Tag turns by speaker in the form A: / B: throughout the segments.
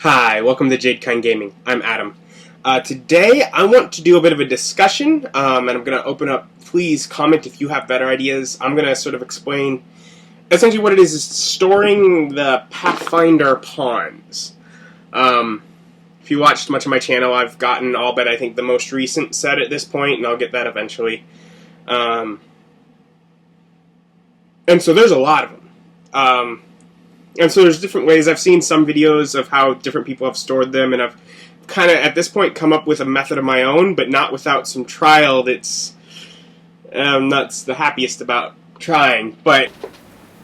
A: Hi, welcome to JadeKind Gaming. I'm Adam. Today, I want to do a bit of a discussion, and I'm going to open up. Please comment if you have better ideas. I'm going to sort of explain essentially what it is storing the Pathfinder Pawns. If you watched much of my channel, I've gotten all but I think the most recent set at this point, and I'll get that eventually. And so there's a lot of them. And so there's different ways. I've seen some videos of how different people have stored them, and I've kind of, at this point, come up with a method of my own, but not without some trial that's not the happiest about trying. But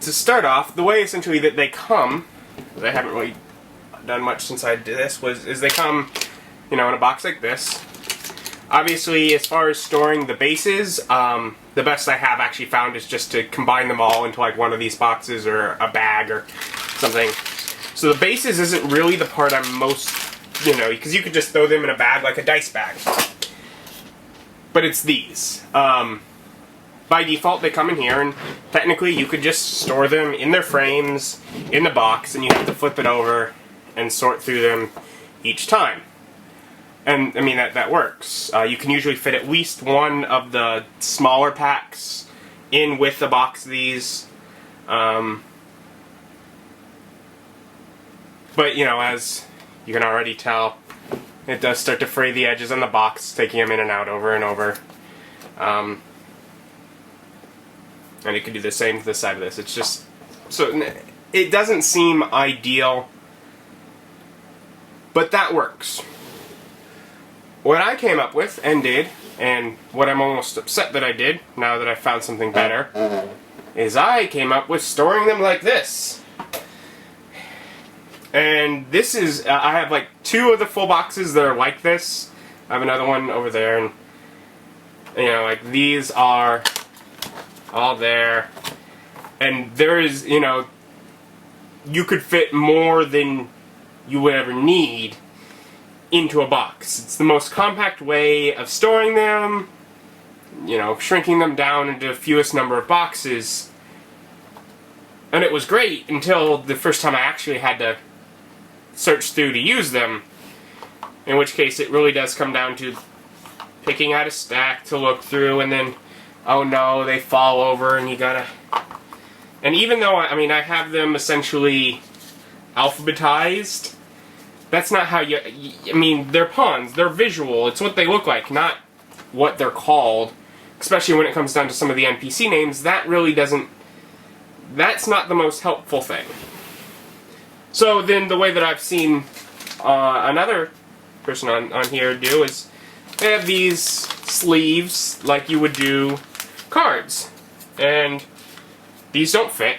A: to start off, the way essentially that they come, I haven't really done much since I did this, is they come, in a box like this. Obviously, as far as storing the bases, the best I have actually found is just to combine them all into like one of these boxes or a bag or something. So the bases isn't really the part I'm most, because you could just throw them in a bag like a dice bag. But it's these. By default, they come in here, and technically you could just store them in their frames, in the box, and you have to flip it over and sort through them each time. And, I mean, that works. You can usually fit at least one of the smaller packs in with the box of these. But, as you can already tell, it does start to fray the edges on the box, taking them in and out over and over. And you can do the same to the side of this. It's just... So, it doesn't seem ideal, but that works. What I came up with, and did, and what I'm almost upset that I did, now that I've found something better, is I came up with storing them like this. And this is, I have like two of the full boxes that are like this. I have another one over there, and, like these are all there. And there is, you could fit more than you would ever need into a box. It's the most compact way of storing them, shrinking them down into the fewest number of boxes. And it was great until the first time I actually had to search through to use them, in which case it really does come down to picking out a stack to look through, and then, oh no, they fall over and you gotta... And even though, I have them essentially alphabetized, that's not how you... they're pawns. They're visual. It's what they look like, not what they're called. Especially when it comes down to some of the NPC names. That really doesn't... That's not the most helpful thing. So then the way that I've seen another person on here do is they have these sleeves like you would do cards. And these don't fit.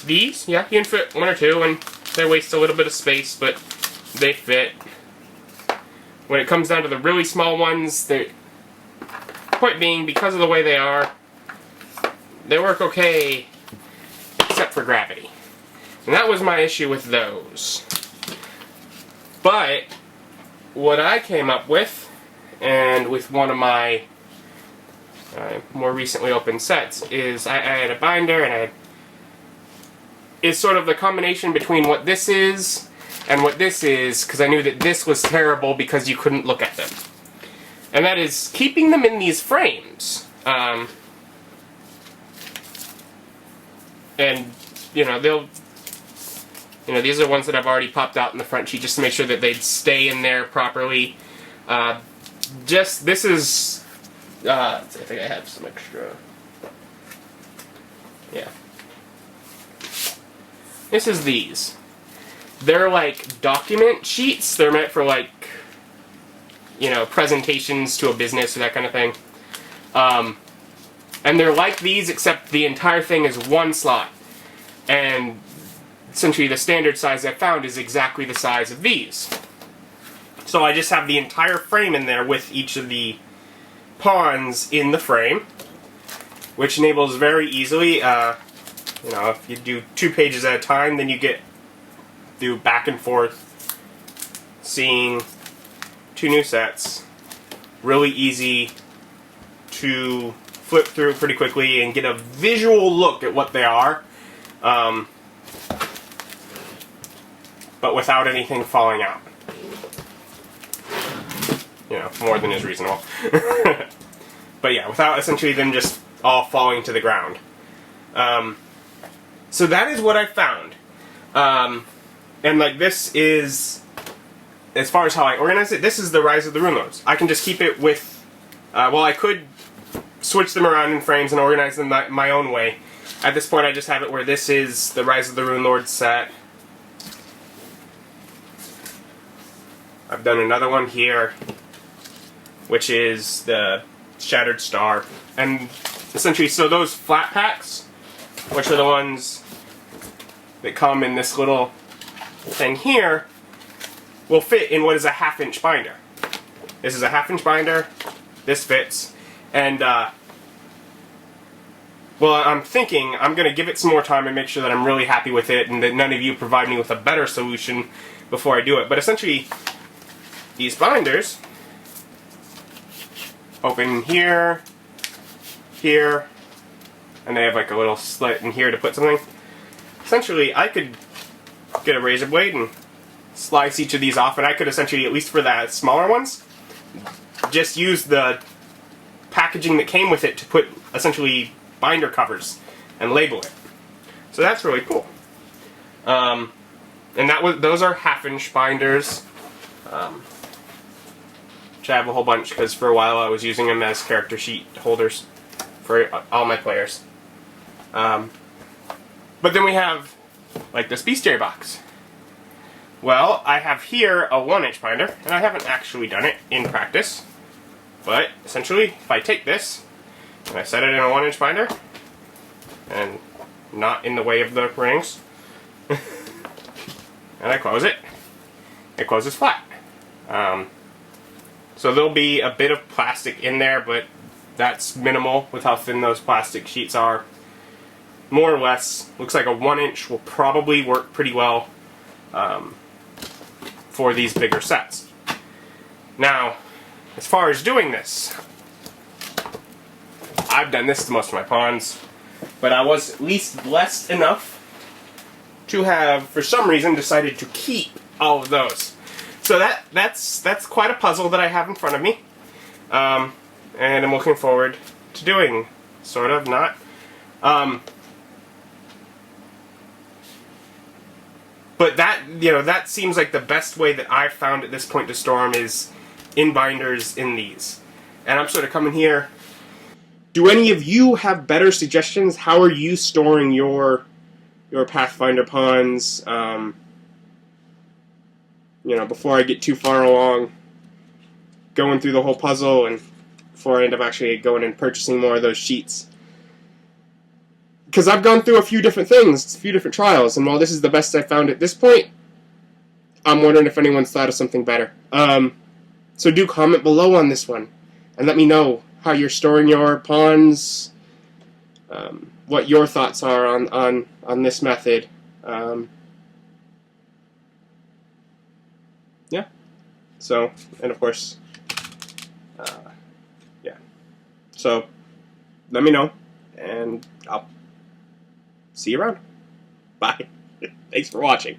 A: These, yeah, you can fit one or two, and they waste a little bit of space, but they fit. When it comes down to the really small ones, point being, because of the way they are, they work okay, except for gravity. And that was my issue with those. But, what I came up with, and with one of my more recently opened sets, is I had a binder, and is sort of the combination between what this is and what this is, because I knew that this was terrible because you couldn't look at them. And that is keeping them in these frames. And, they'll... these are ones that I've already popped out in the front sheet just to make sure that they'd stay in there properly. This is... I think I have some extra... Yeah. This is these. They're like document sheets. They're meant for like, presentations to a business or that kind of thing. And they're like these, except the entire thing is one slot. And essentially the standard size I found is exactly the size of these. So I just have the entire frame in there with each of the pawns in the frame, which enables very easily, if you do 2 pages at a time, then you get through back and forth, seeing 2 new sets. Really easy to flip through pretty quickly and get a visual look at what they are. but without anything falling out. You know, more than is reasonable. But yeah, without essentially them just all falling to the ground. So that is what I found. And like this is, as far as how I organize it, this is the Rise of the Rune Lords. I can just keep it with, well, I could switch them around in frames and organize them my own way. At this point I just have it where this is the Rise of the Rune Lords set. I've done another one here, which is the Shattered Star. And essentially, so those flat packs, which are the ones that come in this little thing here, will fit in what is a 1/2-inch binder. This is a 1/2-inch binder, this fits, and well, I'm thinking I'm going to give it some more time and make sure that I'm really happy with it and that none of you provide me with a better solution before I do it. But essentially, these binders open here, here, and they have like a little slit in here to put something. Essentially, I could get a razor blade and slice each of these off, and I could essentially, at least for the smaller ones, just use the packaging that came with it to put essentially binder covers and label it. So that's really cool. And those are 1/2-inch binders. Which I have a whole bunch because for a while I was using them as character sheet holders for all my players. But then we have like this bestiary box. Well, I have here a 1-inch binder, and I haven't actually done it in practice. But essentially, if I take this and I set it in a 1-inch binder, and not in the way of the rings, and I close it, it closes flat. So there'll be a bit of plastic in there, but that's minimal with how thin those plastic sheets are. More or less, looks like a 1-inch will probably work pretty well for these bigger sets. Now, as far as doing this, I've done this to most of my pawns, but I was at least blessed enough to have, for some reason, decided to keep all of those. So that's quite a puzzle that I have in front of me, and I'm looking forward to doing, sort of, not. But that, you know, that seems like the best way that I've found at this point to store them is in binders in these. And I'm sort of coming here. Do any of you have better suggestions? How are you storing your Pathfinder Pawns? You know, before I get too far along going through the whole puzzle and before I end up actually going and purchasing more of those sheets. Because I've gone through a few different things, a few different trials, and while this is the best I've found at this point, I'm wondering if anyone's thought of something better. So do comment below on this one, and let me know how you're storing your pawns, what your thoughts are on this method. Yeah. So, and of course, yeah. So, let me know, and I'll see you around. Bye. Thanks for watching.